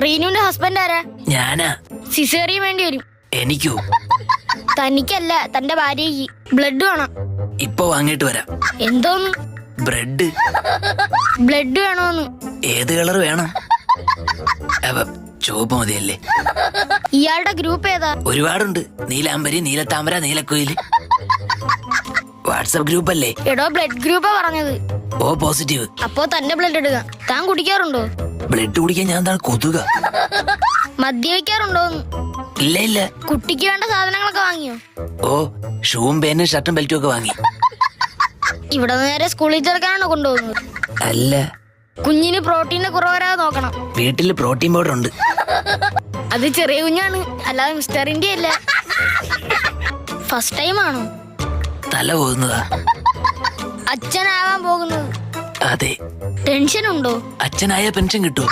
റീനുവിന്റെ husband ആരാ? ഞാനാ. Caesarean വേണ്ടി വരും. എനിക്കോ? തനിക്കല്ല, തന്റെ ഭാര്യയ്ക്ക്. ബ്ലഡ് വേണം. ഇപ്പൊ വാങ്ങിട്ട് വരാം. എന്തോന്ന്? ബ്രെഡ്. ബ്ലഡ് വേണോന്ന്? ഏത് കളർ വേണം? ചുവപ്പ് മതിയല്ലേ? ഇയാളുടെ ഗ്രൂപ്പ് ഏതാ? ഒരുപാടുണ്ട്. നീലാംബരി, നീലത്താമര, നീലക്കുയില്. വാട്സപ്പ് ഗ്രൂപ്പ് അല്ലേ? എടോ, ബ്ലഡ് ഗ്രൂപ്പാ പറഞ്ഞത്. O positive. അപ്പോ തന്റെ ബ്ലഡ് എടുക്കാം. താൻ കുടിക്കാറുണ്ടോ? ബ്ലഡ് കുടിക്കാൻ ഞാൻ എന്താണ് കൊതുക? മദ്യപിക്കാറുണ്ടോന്ന്? ഇല്ല ഇല്ല. കുട്ടിക്ക് വേണ്ട സാധനങ്ങളൊക്കെ വാങ്ങിയോ? ഓ, ഷൂവും പേനും ഷർട്ടും ബെൽറ്റും ഒക്കെ വാങ്ങി. ഇവിടെ നേരെ സ്കൂളിൽ ചേർക്കാനാണോ കൊണ്ടുപോകുന്നത്? അല്ല, കുഞ്ഞിന് പ്രോട്ടീന് കുറവരാതെ നോക്കണം. വീട്ടില് പ്രോട്ടീൻ പൗഡർ ഉണ്ട്. അത് ചെറിയ കുഞ്ഞാണ്, അല്ലാതെ മിസ്റ്റർ ഇന്ത്യ അല്ല. ഫസ്റ്റ് ടൈം ആണോ? തല പോകുന്നതാ. അച്ഛനാവാൻ പോകുന്നത്? അതെ. ടെൻഷൻ ഉണ്ടോ? അച്ഛനായ പെൻഷൻ കിട്ടുമോ?